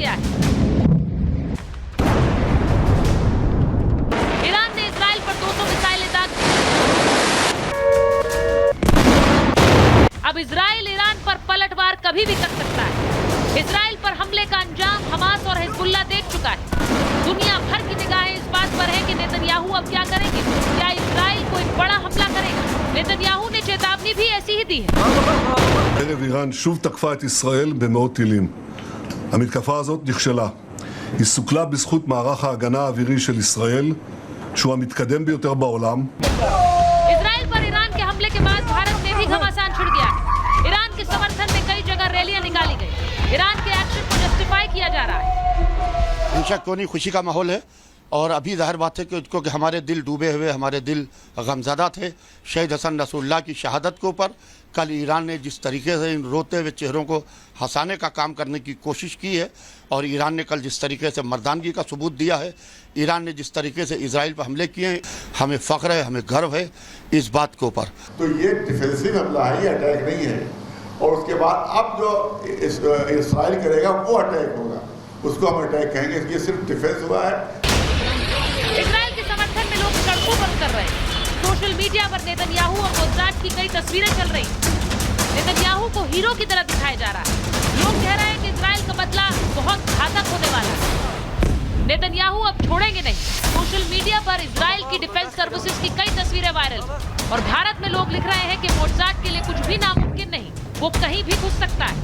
गया है। ईरान ने इजराइल पर 200 मिसाइलें दाग दी। अब इजराइल ईरान पर पलटवार कभी भी कर सकता है। इजराइल पर हमले का अंजाम हमास और हिजबुल्लाह देख चुका है। दुनिया भर की निगाहें इस बात पर है कि नेतन्याहू अब क्या करेंगे। क्या इजराइल कोई बड़ा हमला करेगा? नेतन्याहू ने चेतावनी भी ऐसी ही दी है। ערב איראן שוב תקפה את ישראל במאות טילים. המתקפה הזאת נכשלה. היא סוכלה בזכות מערך ההגנה האווירי של ישראל, שהוא המתקדם ביותר בעולם. इजराइल पर ईरान के हमले के बाद भारत में भी घमासान छिड़ गया है। ईरान के समर्थन में कई जगह रैलियां निकाली गई। ईरान के एक्शन को जस्टिफाई किया जा रहा है। बेशक कोई नहीं, खुशी का माहौल है और अभी जाहिर बात है कि हमारे दिल डूबे हुए, हमारे दिल गमज़दा थे शहीद हसन नसरुल्लाह की शहादत के ऊपर। कल ईरान ने जिस तरीके से इन रोते हुए चेहरों को हंसाने का काम करने की कोशिश की है और ईरान ने कल जिस तरीके से मर्दानगी का सबूत दिया है, ईरान ने जिस तरीके से इजराइल पर हमले किए हैं, हमें फ़ख्र है, हमें गर्व है इस बात के ऊपर। तो ये डिफेंसिव हमला है, ये अटैक नहीं है। और उसके बाद अब जो इजराइल करेगा वो अटैक होगा, उसको हम अटैक कहेंगे। ये सिर्फ डिफेंस हुआ है। इजराइल के समर्थन में लोग सड़कों पर उतर रहे हैं। सोशल मीडिया पर नेतन्याहू और मोसाद की कई तस्वीरें चल रही। नेतन्याहू को हीरो की तरह दिखाया जा रहा है। लोग कह रहे हैं कि इजराइल का बदला बहुत घातक होने वाला है। नेतन्याहू अब छोड़ेंगे नहीं। सोशल मीडिया पर इजराइल की डिफेंस सर्विसेज की कई तस्वीरें वायरल और भारत में लोग लिख रहे हैं कि मोसाद के लिए कुछ भी नामुमकिन नहीं, वो कहीं भी घुस सकता है।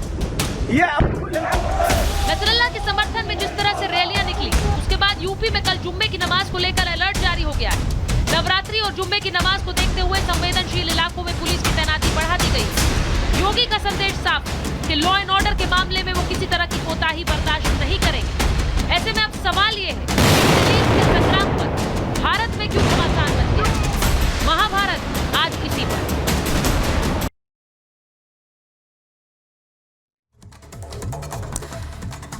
नसरल्लाह के समर्थन में जिस तरह से रैलियां निकली, उसके बाद यूपी में कल जुम्मे की नमाज को लेकर अलर्ट जारी हो गया है। नवरात्रि और जुम्मे की नमाज को देखते हुए संवेदनशील इलाकों में पुलिस की तैनाती बढ़ा दी गई। योगी का संदेश साफ कि लॉ एंड ऑर्डर के मामले में वो किसी तरह की कोताही बर्दाश्त नहीं करेंगे। ऐसे में अब सवाल ये है कि दिल्ली के संग्राम पर भारत में क्यों घमासान बन गया? महाभारत आज इसी पर।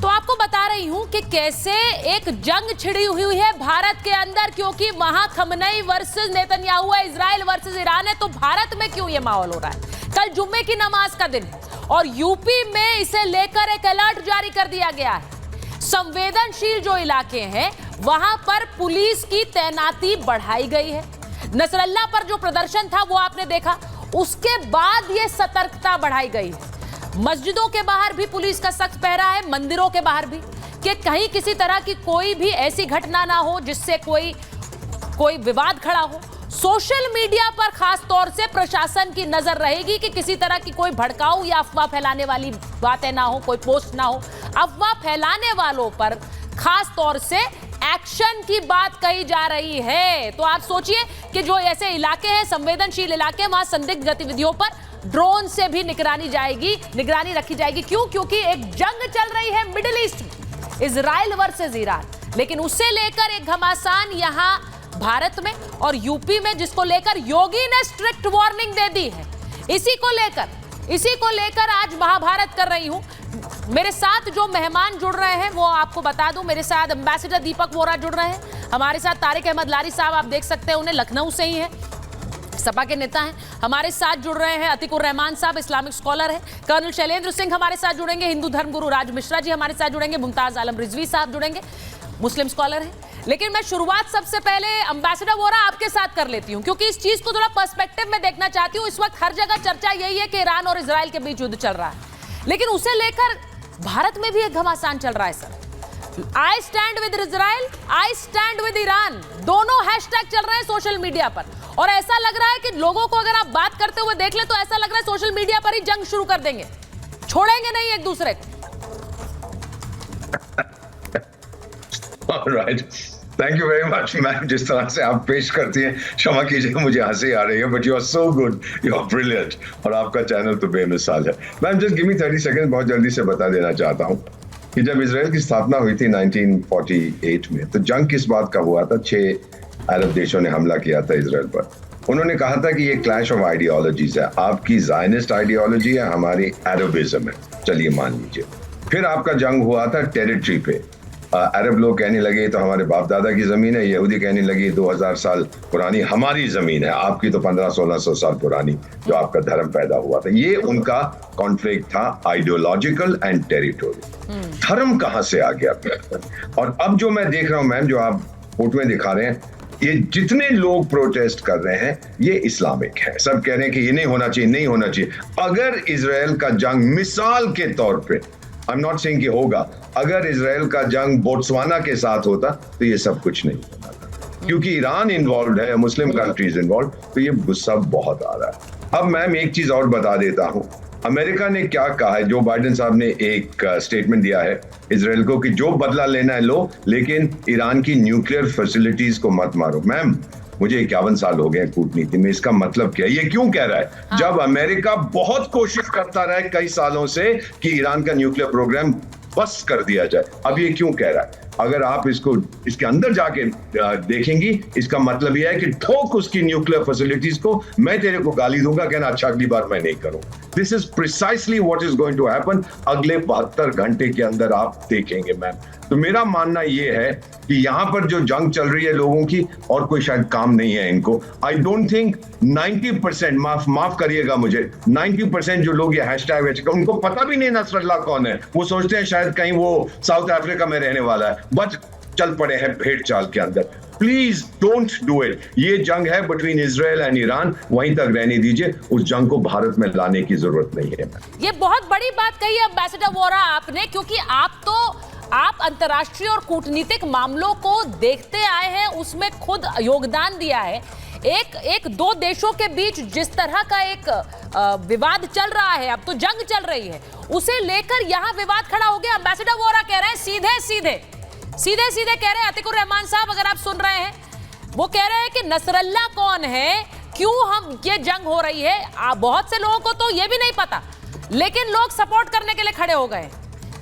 तो आपको बता रही हूं कि कैसे एक जंग छिड़ी हुई है भारत के अंदर, क्योंकि वहां खमनई वर्सेस नेतन्याहू है, इजराइल वर्सेस ईरान है। तो भारत में क्यों ये माहौल हो रहा है? कल जुम्मे की नमाज का दिन है और यूपी में इसे लेकर एक अलर्ट जारी कर दिया गया है। संवेदनशील जो इलाके हैं वहां पर पुलिस की तैनाती बढ़ाई गई है। नसरल्लाह पर जो प्रदर्शन था वो आपने देखा, उसके बाद ये सतर्कता बढ़ाई गई है। मस्जिदों के बाहर भी पुलिस का सख्त पहरा है, मंदिरों के बाहर भी, कि कहीं किसी तरह की कोई भी ऐसी घटना ना हो जिससे कोई विवाद खड़ा हो। सोशल मीडिया पर खास तौर से प्रशासन की नजर रहेगी कि किसी तरह की कोई भड़काऊ या अफवाह फैलाने वाली बातें ना हो, कोई पोस्ट ना हो। अफवाह फैलाने वालों पर खास तौर से एक्शन की बात कही जा रही है। तो आप सोचिए कि जो ऐसे इलाके हैं, संवेदनशील इलाके, वहां संदिग्ध गतिविधियों पर ड्रोन से भी निगरानी रखी जाएगी। क्यों? क्योंकि एक जंग चल रही है मिडिल ईस्ट में, इजराइल वर्सेस ईरान। लेकिन उससे लेकर एक घमासान यहां भारत में और यूपी में, जिसको लेकर योगी ने स्ट्रिक्ट वार्निंग दे दी है। इसी को लेकर आज महाभारत कर रही हूं। मेरे साथ जो मेहमान जुड़ रहे हैं वो आपको बता दूं। मेरे साथ एम्बेसडर दीपक वोरा जुड़ रहे हैं, हमारे साथ तारिक अहमद लारी साहब, आप देख सकते हैं उन्हें, लखनऊ से ही है, सपा के नेता हैं। हमारे साथ जुड़ रहे हैं अतिकुर रहमान साहब, इस्लामिक स्कॉलर है। कर्नल शैलेंद्र सिंह हमारे साथ जुड़ेंगे। हिंदू धर्मगुरु राज मिश्रा जी हमारे साथ जुड़ेंगे। मुमताज आलम रिजवी साहब जुड़ेंगे, मुस्लिम स्कॉलर हैं। लेकिन मैं शुरुआत सबसे पहले एम्बेसडर वोरा आपके साथ कर लेती हूं, क्योंकि इस चीज को थोड़ा पर्सपेक्टिव में देखना चाहती हूं। इस वक्त हर जगह चर्चा यही है कि ईरान और इजराइल के बीच युद्ध चल रहा है, लेकिन उसे लेकर भारत में भी एक घमासान चल रहा है। Sir, I stand with Israel, I stand with Iran, दोनों हैशटैग चल रहे हैं सोशल मीडिया पर। और ऐसा लग रहा है कि लोगों को अगर आप बात करते हुए देख ले तो ऐसा लग रहा है सोशल मीडिया पर ही जंग शुरू कर देंगे, छोड़ेंगे नहीं एक दूसरे को। Alright. Thank you very much, ma'am. जिस तरह से आप पेश करती हैं, क्षमा कीजिए मुझे हंसी आ रही है, but you are so good, you are brilliant, और आपका चैनल तो बेमिसाल है। Ma'am just give me 30 second, बहुत जल्दी से बता देना चाहता हूँ कि जब इसराइल की स्थापना हुई थी 1948 में, तो जंग किस बात का हुआ था? 6 अरब देशों ने हमला किया था इसराइल पर। उन्होंने कहा था कि ये क्लैश ऑफ आइडियोलॉजीज है, आपकी ज़ायनिस्ट आइडियोलॉजी है, हमारी अरबिज्म है, चलिए मान लीजिए। फिर आपका जंग हुआ था टेरिटरी पे, अरब लोग कहने लगे तो हमारे बाप दादा की जमीन है, यहूदी कहने लगे 2000 साल पुरानी हमारी जमीन है, आपकी तो 1500-1600 साल पुरानी जो आपका धर्म पैदा हुआ था। ये उनका कॉन्फ्लिक्ट था, आइडियोलॉजिकल एंड टेरिटोरियल। धर्म कहां से आ गया? और अब जो मैं देख रहा हूं मैम, जो आप फोटोएं दिखा रहे हैं, ये जितने लोग प्रोटेस्ट कर रहे हैं ये इस्लामिक है। सब कह रहे हैं कि ये नहीं होना चाहिए, नहीं होना चाहिए। अगर इजराइल का जंग, मिसाल के तौर पे, आई एम नॉट सेइंग कि होगा, अगर इजराइल का जंग बोत्सवाना के साथ होता तो ये सब कुछ नहीं होता था। क्योंकि ईरान इन्वॉल्व है, मुस्लिम कंट्रीज इन्वॉल्व, तो ये गुस्सा बहुत आ रहा है। अब मैम एक चीज और बता देता हूं, अमेरिका ने क्या कहा है, जो बाइडेन साहब ने एक स्टेटमेंट दिया है इजराइल को कि जो बदला लेना है लो, लेकिन ईरान की न्यूक्लियर फैसिलिटीज को मत मारो। मैम मुझे 51 साल हो गए कूटनीति में, इसका मतलब क्या है? ये क्यों कह रहा है? हाँ। जब अमेरिका बहुत कोशिश करता रहा है कई सालों से कि ईरान का न्यूक्लियर प्रोग्राम बस कर दिया जाए, अब ये क्यों कह रहा है? अगर आप इसको इसके अंदर जाके देखेंगी, इसका मतलब यह है कि ठोक उसकी न्यूक्लियर फैसिलिटीज को, मैं तेरे को गाली दूंगा, कहना अच्छा अगली बार मैं नहीं करूं। This is precisely what is going to happen अगले 72 घंटे के अंदर, आप देखेंगे मैम। तो मेरा मानना यह है कि यहां पर जो जंग चल रही है लोगों की, और कोई शायद काम नहीं है इनको। आई डोंट थिंक 90%, माफ करिएगा मुझे, 90% जो लोग ये हैशटैग, उनको पता भी नहीं नसरल्लाह कौन है। वो सोचते हैं शायद कहीं वो साउथ अफ्रीका में रहने वाला है, बस चल पड़े हैं भेड़ चाल के अंदर। Please don't do it. ये जंग है बिटवीन इजराइल एंड ईरान, वहीं तक रहने दीजिए, उस जंग को भारत में लाने की जरूरत नहीं है। ये बहुत बड़ी बात कही है एम्बेसडर वोरा आपने, क्योंकि आप अंतर्राष्ट्रीय और कूटनीतिक मामलों को देखते आए हैं, उसमें खुद योगदान दिया है। एक दो देशों के बीच जिस तरह का एक विवाद चल रहा है, अब तो जंग चल रही है, उसे लेकर यहां विवाद खड़ा हो गया। एम्बेसडर वोरा कह रहे हैं सीधे सीधे कह रहे हैं, अतिकुर रहमान साहब अगर आप सुन रहे हैं, वो कह रहे हैं कि नसरल्ला कौन है, क्यों हम ये जंग हो रही है। बहुत से लोगों को तो ये भी नहीं पता, लेकिन लोग सपोर्ट करने के लिए खड़े हो गए,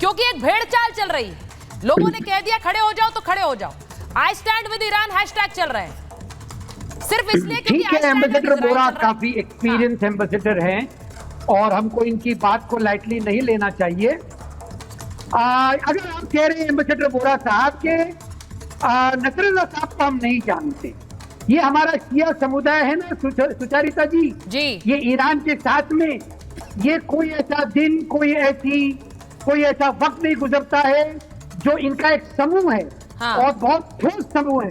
क्योंकि एक भेड़ चाल चल रही है। लोगों ने कह दिया खड़े हो जाओ तो खड़े हो जाओ। I stand with Iran hashtag चल रहे हैं, सिर्फ इसलिए क्योंकि ठीक है। एम्बेसडर वोरा काफी एक्सपीरियंस एम्बेसडर हैं और हमको इनकी बात को लाइटली नहीं लेना चाहिए। अगर आप कह रहे हैं एम्बेसडर वोरा साहब के नसरल्ला साहब को हम नहीं जानते, ये हमारा शिया समुदाय है ना सुचारिता जी, ये ईरान के साथ में ये कोई ऐसा दिन, कोई ऐसा वक्त नहीं गुजरता है जो इनका एक समूह है। हाँ। और बहुत ठोस समूह है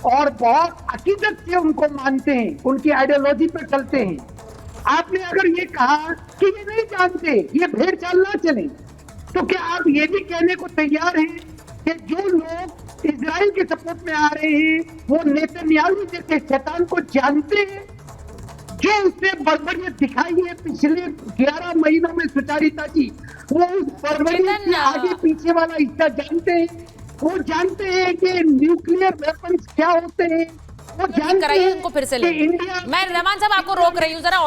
और बहुत अकीदत से उनको मानते हैं, उनकी आइडियोलॉजी पर चलते हैं। आपने अगर ये कहा कि ये नहीं जानते, ये भेड़ चाल ना चले, तो क्या आप ये भी कहने को तैयार हैं कि जो लोग इजराइल के सपोर्ट में आ रहे हैं वो नेतन्याहू जैसे शैतान को जानते हैं, जो उसने बर्बरियत दिखाई है पिछले 11 महीनों में सुचारिता जी, वो उस बर्बरियत के आगे पीछे वाला हिस्सा जानते हैं। वो जानते हैं कि न्यूक्लियर वेपन्स क्या होते हैं, वो जानते हैं उनको फिर से कि इंडिया। मैं रहमान साहब आपको रोक रही हूँ जरा।